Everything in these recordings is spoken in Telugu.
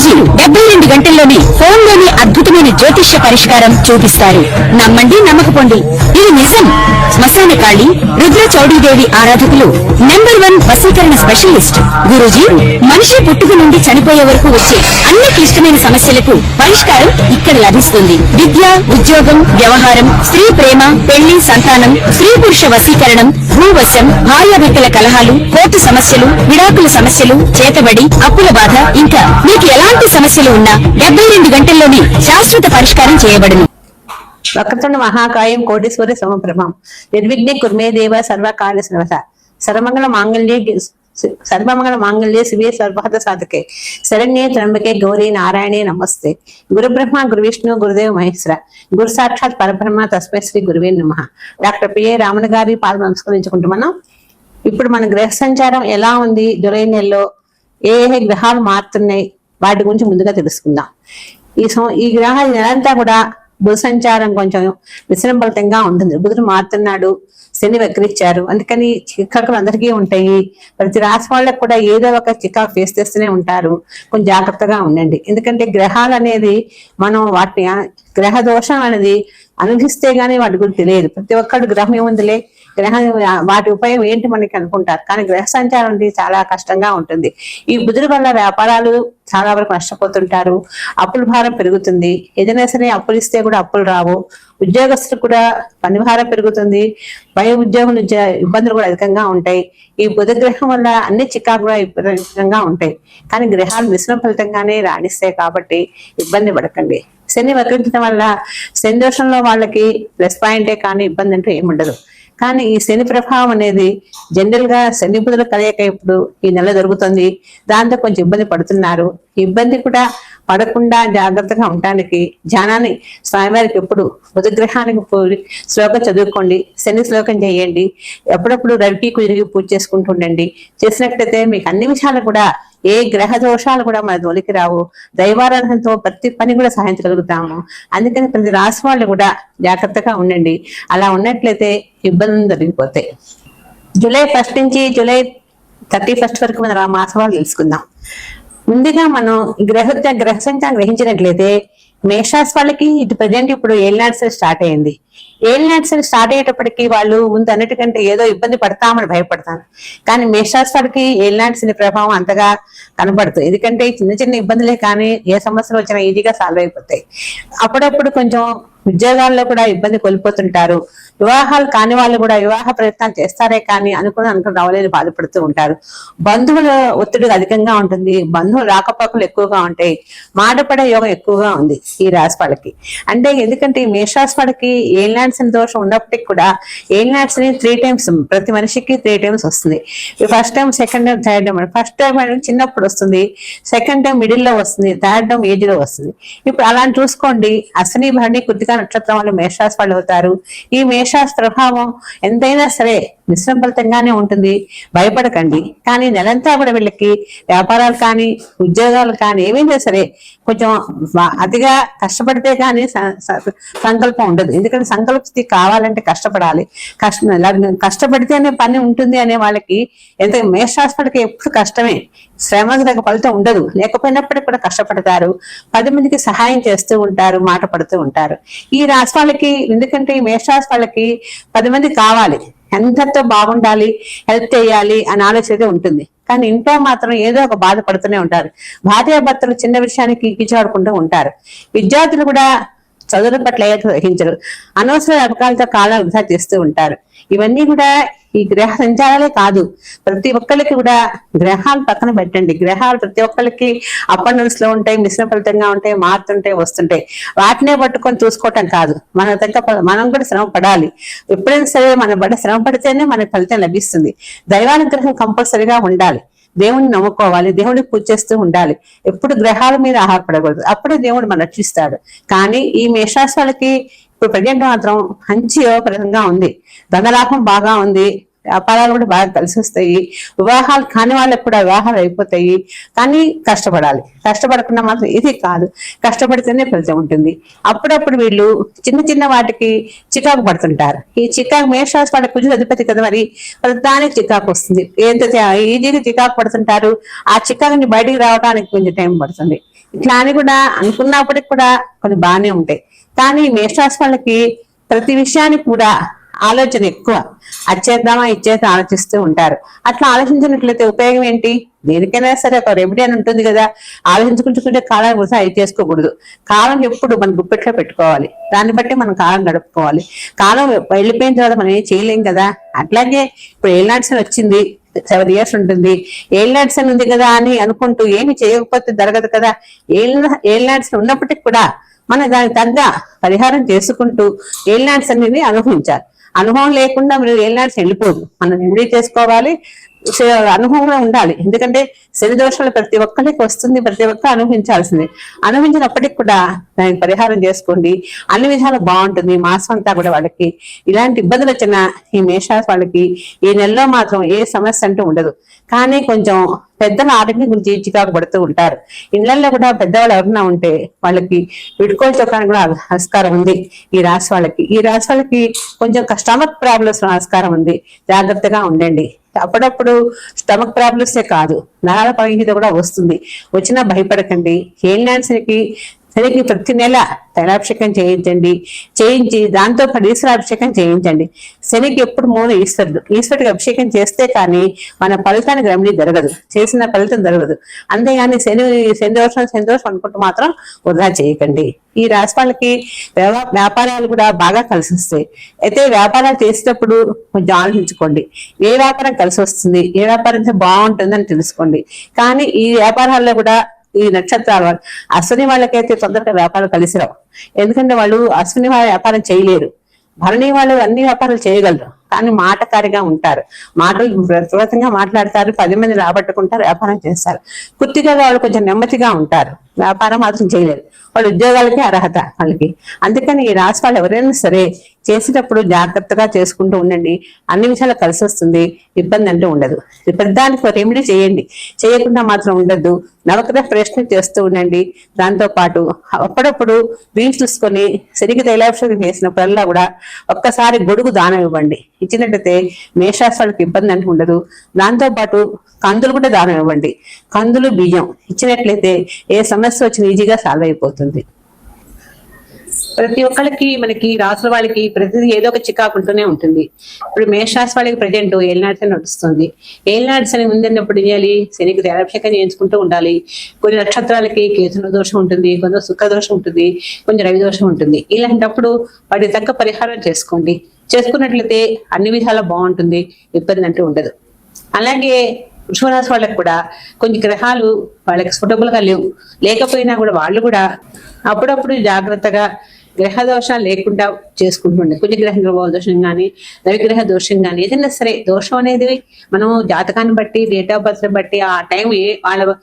గురూజీ 72 గంటల్లోని ఫోన్ లోని అద్భుతమైన జ్యోతిష్య పరిష్కారం చూపిస్తారు. నమ్మండి నమ్మకపోండి, ఇది నిజం. శ్మశాన కాళి రుద్ర చౌడీదేవి ఆరాధకులు నంబర్ 1 వశీకరణ స్పెషలిస్ట్ గురూజీ. మనిషి పుట్టుక నుండి చనిపోయే వరకు వచ్చే అన్ని క్లిష్టమైన సమస్యలకు పరిష్కారం ఇక్కడ లభిస్తుంది. విద్య, ఉద్యోగం, వ్యవహారం, స్త్రీ ప్రేమ, పెళ్లి, సంతానం, స్త్రీ పురుష వశీకరణం, భూవశం, భార్యాభర్తల కలహాలు, కోర్టు సమస్యలు, విడాకుల సమస్యలు, చేతబడి, అప్పుల బాధ, ఇంకా మీకు ఎలాంటి సమస్యలు ఉన్నా 72 గంటల్లోనే శాశ్వత పరిష్కారం చేయబడును. వక్రతుండ మహాకాయం కోటీశ్వరి సమప్రభం నిర్విఘ్నే కుర్మే దేవ సర్వకార్య సర్వత సర్వమంగళ మాంగళ్యే శివే సర్వహత సాధకే శరణ్యే త్రంబకే గౌరీ నారాయణే నమస్తే. గురు బ్రహ్మ గురు విష్ణు గురుదేవ్ మహేశ్వర గురు సాక్షాత్ పరబ్రహ్మ తస్మై శ్రీ గురువే నమః. డాక్టర్ పిఏ రామణ గారి పాలు నమస్కరించుకుంటూ మనం ఇప్పుడు మన గ్రహ సంచారం ఎలా ఉంది, జూలై నెలలో ఏ ఏ గ్రహాలు మారుతున్నాయి వాటి గురించి ముందుగా తెలుసుకుందాం. ఈ గ్రహాలు నెలంతా కూడా బుధ సంచారం కొంచెం విశ్రంభలితంగా ఉంటుంది. బుధుడు మారుతున్నాడు, శని వక్రించారు, అందుకని చికాకులు అందరికీ ఉంటాయి. ప్రతి రాశి వాళ్ళకు కూడా ఏదో ఒక చికాకు ఫేస్ చేస్తూనే ఉంటారు. కొంచెం జాగ్రత్తగా ఉండండి. ఎందుకంటే గ్రహాలు అనేది మనం వాటిని గ్రహ దోషం అనేది అనుభవిస్తే గానీ వాటి గురించి తెలియదు. ప్రతి ఒక్కడు గ్రహం ఏముందిలే, గ్రహం వాటి ఉపయోగం ఏంటి మనకి అనుకుంటారు. కానీ గ్రహ సంచారం అనేది చాలా కష్టంగా ఉంటుంది. ఈ బుధుడి వల్ల వ్యాపారాలు చాలా వరకు నష్టపోతుంటారు. అప్పుల భారం పెరుగుతుంది. ఏదైనా సరే అప్పులు ఇస్తే కూడా అప్పులు రావు. ఉద్యోగస్తులు కూడా పని భారం పెరుగుతుంది. పై ఉద్యోగుల ఇబ్బందులు కూడా అధికంగా ఉంటాయి. ఈ బుధ గ్రహం వల్ల అన్ని చికాకు కూడా అధికంగా ఉంటాయి. కానీ గ్రహాలు మిశ్రమ ఫలితంగానే రాణిస్తాయి కాబట్టి ఇబ్బంది పడకండి. శని వక్రించడం వల్ల శని దోషంలో వాళ్ళకి ప్లస్ పాయింటే కానీ ఇబ్బంది అంటూ ఏముండదు. కానీ ఈ శని ప్రభావం అనేది జనరల్ గా శని బుధుల కలయిక ఇప్పుడు ఈ నెల జరుగుతుంది. దాంతో కొంచెం ఇబ్బంది పడుతున్నారు. ఇబ్బంది కూడా పడకుండా జాగ్రత్తగా ఉండటానికి ధ్యానాన్ని స్వామివారికి ఎప్పుడు బుధగ్రహానికి శ్లోకం చదువుకోండి, శని శ్లోకం చేయండి. ఎప్పుడప్పుడు రవికి కుదిరిగి పూజ చేసుకుంటూ ఉండండి. చేసినట్లయితే మీకు అన్ని విషయాలు కూడా ఏ గ్రహ దోషాలు కూడా మన దొలికి రావు. దైవారాధనతో ప్రతి పని కూడా సాధించగలుగుతాము. అందుకని ప్రతి రాశి వాళ్ళు కూడా జాగ్రత్తగా ఉండండి. అలా ఉన్నట్లయితే ఇబ్బందులు జరిగిపోతాయి. జూలై 1 నుంచి జూలై 31 వరకు మన మాసవాళ్ళు తెలుసుకుందాం. ముందుగా మనం గ్రహ సంచారం గ్రహించినట్లయితే మేషరాశి వాళ్ళకి ఇటు ప్రజెంట్ ఇప్పుడు ఏలినాటి స్టార్ట్ అయింది. ఏలినాటి స్టార్ట్ అయ్యేటప్పటికి వాళ్ళు ముందు అన్నిటికంటే ఏదో ఇబ్బంది పడతామని భయపడతాను. కానీ మేషరాశి వాళ్ళకి ఏలినాటి ప్రభావం అంతగా కనబడుతుంది. ఎందుకంటే చిన్న చిన్న ఇబ్బందులే కానీ ఏ సమస్యలు వచ్చినా ఈజీగా సాల్వ్ అయిపోతాయి. అప్పుడప్పుడు కొంచెం ఉద్యోగాల్లో కూడా ఇబ్బంది కోల్పోతుంటారు. వివాహాలు కాని వాళ్ళు కూడా వివాహ ప్రయత్నాలు చేస్తారే కానీ అనుకుని రావలేని బాధపడుతూ ఉంటారు. బంధువుల ఒత్తిడి అధికంగా ఉంటుంది. బంధువులు రాకపోకలు ఎక్కువగా ఉంటాయి. మాటపడే యోగం ఎక్కువగా ఉంది ఈ రాశి వాళ్ళకి. అంటే ఎందుకంటే ఈ మేషరాశి వాళ్ళకి ఏలినాటి శని దోషం ఉన్నప్పటికీ కూడా ఏలినాటి శని 3 times ప్రతి మనిషికి 3 times వస్తుంది. First time, second time, third time. First time చిన్నప్పుడు వస్తుంది, సెకండ్ టైం మిడిల్ లో వస్తుంది, థర్డ్ టైం ఏజ్ లో వస్తుంది. ఇప్పుడు అలాంటి చూసుకోండి. అశ్విని భరణి కృతికా నక్షత్రం వాళ్ళు మేషరాశి వాళ్ళు అవుతారు. ఈ మేషరాశి ప్రభావం ఎంతైనా సరే మిశ్రమ ఫలితంగానే ఉంటుంది. భయపడకండి. కానీ నెలంతా కూడా వీళ్ళకి వ్యాపారాలు కానీ ఉద్యోగాలు కానీ ఏమైనా సరే కొంచెం అతిగా కష్టపడితే కానీ సంకల్పం ఉండదు. ఎందుకంటే సంకల్ప కావాలంటే కష్టపడాలి. కష్టపడితేనే పని ఉంటుంది అనే వాళ్ళకి ఎంత మేషరాశి వాళ్ళకి ఎప్పుడు కష్టమే, శ్రమ ఫలితం ఉండదు. లేకపోయినప్పటికీ కూడా కష్టపడతారు. 10 మందికి సహాయం చేస్తూ ఉంటారు, మాట పడుతూ ఉంటారు. ఈ రాశి వాళ్ళకి ఎందుకంటే ఈ మేషరాశి వాళ్ళకి 10 మంది కావాలి, ఎంతతో బాగుండాలి, హెల్ప్ చేయాలి అని ఆలోచన ఉంటుంది. కానీ ఇంట్లో మాత్రం ఏదో ఒక బాధ పడుతూనే ఉంటారు. భార్యాభర్తలు చిన్న విషయానికి కిచాడుకుంటూ ఉంటారు. విద్యార్థులు కూడా చదువుల పట్ల గ్రహించరు. అనవసర అపకాలతో కాలం వృధా చేస్తూ ఉంటారు. ఇవన్నీ కూడా ఈ గ్రహ సంచారాలే కాదు, ప్రతి ఒక్కరికి కూడా గ్రహాలు పక్కన పెట్టండి. గ్రహాలు ప్రతి ఒక్కరికి అపార్ట్మెంట్స్ లో ఉంటాయి, మిశ్రమ ఫలితంగా ఉంటాయి, మారుతుంటాయి, వస్తుంటాయి. వాటినే పట్టుకొని చూసుకోవటం కాదు, మనం కూడా శ్రమ పడాలి. ఎప్పుడైనా సరే మన శ్రమ పడితేనే మనకు ఫలితం లభిస్తుంది. దైవానుగ్రహం కంపల్సరిగా ఉండాలి. దేవుడిని నమ్ముకోవాలి, దేవుడికి పూజ చేస్తూ ఉండాలి. ఎప్పుడు గ్రహాల మీద ఆధారపడకూడదు. అప్పుడే దేవుడు మనం రక్షిస్తాడు. కానీ ఈ మేషరాశి వాళ్ళకి ఇప్పుడు ప్రజెంట్ మాత్రం మంచి యోగపరంగా ఉంది. ధనలాభం బాగా ఉంది. వ్యాపారాలు కూడా బాగా కలిసి వస్తాయి. వివాహాలు కాని వాళ్ళకి కూడా వివాహాలు అయిపోతాయి. కానీ కష్టపడాలి. కష్టపడకుండా మాత్రం ఇది కాదు, కష్టపడితేనే ఫలితం ఉంటుంది. అప్పుడప్పుడు వీళ్ళు చిన్న చిన్న వాటికి చికాకు పడుతుంటారు. ఈ చికాకు మేషరాశి వాళ్ళ కుజుడు అధిపతి కదా, మరి ప్రతిదానికి చికాకు వస్తుంది. ఎంత ఈజీగా చికాకు పడుతుంటారు. ఆ చికాకుని బయటికి రావడానికి కొంచెం టైం పడుతుంది. ఇట్లా అని కూడా అనుకున్నప్పటికి కూడా కొన్ని బాగానే ఉంటాయి. కానీ మేషరాశి వాళ్ళకి ప్రతి విషయానికి కూడా ఆలోచన ఎక్కువ, అచ్చేద్దామా ఇచ్చేద్దాం ఆలోచిస్తూ ఉంటారు. అట్లా ఆలోచించినట్లయితే ఉపయోగం ఏంటి? దేనికైనా సరే ఒక రెమెడీ అని ఉంటుంది కదా, ఆలోచించుకుంటుంటే కాలాన్ని వృధా అయి చేసుకోకూడదు. కాలం ఎప్పుడు మన గుప్పెట్లో పెట్టుకోవాలి, దాన్ని బట్టి మనం కాలం గడుపుకోవాలి. కాలం వెళ్ళిపోయిన తర్వాత మనం ఏం చేయలేం కదా. అట్లాగే ఇప్పుడు ఏలినాడ్సన్ వచ్చింది, 7 years ఉంటుంది, ఏలినాడ్సన్ ఉంది కదా అని అనుకుంటూ ఏమి చేయకపోతే జరగదు కదా. ఏలినాడ్సన్ ఉన్నప్పటికీ కూడా మన దానికి తగ్గ పరిహారం చేసుకుంటూ ఏలినాడ్స్ అనేది అనుభవించాలి. అనుభవం లేకుండా మీరు ఏలినాడ్స్ వెళ్ళిపోదు, మనం రెమెడీ చేసుకోవాలి, అనుభవంగా ఉండాలి. ఎందుకంటే శని దోషాలు ప్రతి ఒక్కరికి వస్తుంది, ప్రతి ఒక్క అనుభవించాల్సింది. అనుభవించినప్పటికి కూడా దానికి పరిహారం చేసుకోండి, అన్ని విధాలు బాగుంటుంది. మాసం అంతా కూడా వాళ్ళకి ఇలాంటి ఇబ్బందులు వచ్చిన ఈ మేషరాశి వాళ్ళకి ఈ నెలలో మాత్రం ఏ సమస్య అంటూ ఉండదు. కానీ కొంచెం పెద్దల ఆరోగ్యం గురించి చికాకు పడుతూ ఉంటారు. ఇళ్లలో కూడా పెద్దవాళ్ళు ఎవరన్నా ఉంటే వాళ్ళకి విడుకోలు చొక్కానికి కూడా ఆస్కారం ఉంది. ఈ రాశి వాళ్ళకి కొంచెం స్టమక్ ప్రాబ్లమ్స్ ఆస్కారం ఉంది, జాగ్రత్తగా ఉండండి. అప్పుడప్పుడు స్టమక్ ప్రాబ్లమ్సే కాదు, నరాల పరిహిత కూడా వస్తుంది. వచ్చినా భయపడకండి. ఏలినాడ్సన్కి శనికి ప్రతి నెల తైలాభిషేకం చేయించి దాంతో పాటు ఈశ్వరాభిషేకం చేయించండి. శనికి ఎప్పుడు మూల ఈశ్వరుడికి అభిషేకం చేస్తే కానీ మన ఫలితానికి రెమెడీ జరగదు, చేసిన ఫలితం జరగదు. అంతేగాని శని దోషం అనుకుంటూ మాత్రం వృధా చేయకండి. ఈ రాశి వాళ్ళకి వ్యాపారాలు కూడా బాగా కలిసి వస్తాయి. అయితే వ్యాపారాలు చేసేటప్పుడు కొంచెం ఆలోచించుకోండి, ఏ వ్యాపారం కలిసి వస్తుంది, ఏ వ్యాపారం బాగుంటుందని తెలుసుకోండి. కానీ ఈ వ్యాపారాల్లో కూడా ఈ నక్షత్రాల వాళ్ళు అశ్విని వాళ్ళకైతే తొందరగా వ్యాపారం కలిసిరావు. ఎందుకంటే వాళ్ళు అశ్విని వాళ్ళ వ్యాపారం చేయలేరు. భరణి వాళ్ళు అన్ని వ్యాపారాలు చేయగలరు, కానీ మాటకారిగా ఉంటారు, మాటలు ప్రతిగా మాట్లాడతారు, 10 మంది రాబట్టుకుంటారు, వ్యాపారం చేస్తారు. కుర్తిగా వాళ్ళు కొంచెం నెమ్మదిగా ఉంటారు, వ్యాపారం మాత్రం చేయలేరు. వాళ్ళు ఉద్యోగాలకి అర్హత వాళ్ళకి. అందుకని ఈ రాశి వాళ్ళు ఎవరైనా సరే చేసేటప్పుడు జాగ్రత్తగా చేసుకుంటూ ఉండండి, అన్ని విషయాలు కలిసి వస్తుంది, ఇబ్బంది అంటూ ఉండదు. పెద్దానికి రెమెడీ చేయండి, చేయకుండా మాత్రం ఉండద్దు. నవగ్రహ ప్రశ్న చేస్తూ ఉండండి. దాంతో పాటు అప్పుడప్పుడు వీలు చూసుకొని శనికి తైలాభిషేకం చేసినప్పుడల్లా కూడా ఒక్కసారి గొడుగు దానం ఇవ్వండి. ఇచ్చినట్టయితే మేషరాశి వాళ్ళకి ఇబ్బంది అంటూ ఉండదు. దాంతో పాటు కందులు కూడా దానం ఇవ్వండి. కందులు బియ్యం ఇచ్చినట్లయితే ఏ సమస్య వచ్చినా ఈజీగా సాల్వ్ అయిపోతుంది. ప్రతి ఒక్కరికి మనకి రాసుల వాళ్ళకి ప్రతిదీ ఏదో ఒక చికాకు ఉంటూనే ఉంటుంది. ఇప్పుడు మేషరాశి వాళ్ళకి ప్రజెంట్ ఏలినాడ్సన్ నడుస్తుంది. ఏలినాడ్సన్ ముందున్నప్పుడు చేయాలి, శనికి తైలాభిషేకం చేయించుకుంటూ ఉండాలి. కొన్ని నక్షత్రాలకి కేతు దోషం ఉంటుంది, కొంచెం శుక్ర దోషం ఉంటుంది, కొంచెం రవి దోషం ఉంటుంది. ఇలాంటప్పుడు వాటి తగ్గ పరిహారం చేసుకోండి. చేసుకున్నట్లయితే అన్ని విధాలా బాగుంటుంది, ఇబ్బంది అంటూ ఉండదు. అలాగే వృషభరాశి వాళ్ళకి కూడా కొన్ని గ్రహాలు వాళ్ళకి సూటబుల్ గా లేకపోయినా కూడా వాళ్ళు కూడా అప్పుడప్పుడు జాగ్రత్తగా గ్రహ దోషాలు లేకుండా చేసుకుంటుండే. కుజగ్రహ దోషం కానీ రవిగ్రహ దోషం కానీ ఏదైనా సరే దోషం అనేది మనం జాతకాన్ని బట్టి, డేట్ ఆఫ్ బర్త్ బట్టి, ఆ టైం వాళ్ళ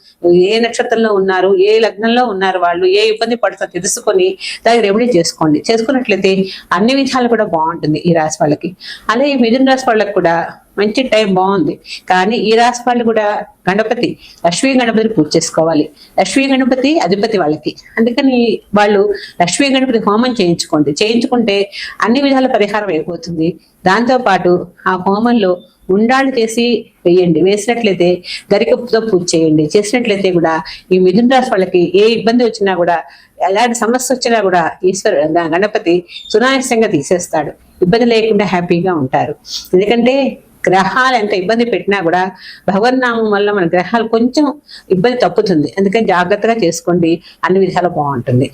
ఏ నక్షత్రంలో ఉన్నారు, ఏ లగ్నంలో ఉన్నారు, వాళ్ళు ఏ ఇబ్బంది పడుతుందో తెలుసుకొని దానికి రెమెడీ చేసుకోండి. చేసుకున్నట్లయితే అన్ని విధాలు కూడా బాగుంటుంది ఈ రాశి వాళ్ళకి. అలాగే ఈ మిథున రాశి వాళ్ళకి కూడా మంచి టైం బాగుంది. కానీ ఈ రాశి వాళ్ళు కూడా గణపతి, లక్ష్మీ గణపతిని పూజ చేసుకోవాలి. లక్ష్మీ గణపతి అధిపతి వాళ్ళకి. అందుకని వాళ్ళు లక్ష్మీ గణపతి హోమం చేయించుకుంటే అన్ని విధాల పరిహారం అయిపోతుంది. దాంతో పాటు ఆ హోమంలో ఉండాళ్ళు చేసి వేయండి. వేసినట్లయితే గరికతో పూజ చేసినట్లయితే కూడా ఈ మిథున రాశి వాళ్ళకి ఏ ఇబ్బంది వచ్చినా కూడా, ఎలాంటి సమస్య వచ్చినా కూడా గణపతి సునాయాసంగా తీసేస్తాడు. ఇబ్బంది లేకుండా హ్యాపీగా ఉంటారు. ఎందుకంటే గ్రహాలు ఎంత ఇబ్బంది పెట్టినా కూడా భగవన్నామం వల్ల మన గ్రహాలు కొంచెం ఇబ్బంది తప్పుతుంది. అందుకని జాగ్రత్తగా చేసుకోండి, అన్ని విధాలు బాగుంటుంది.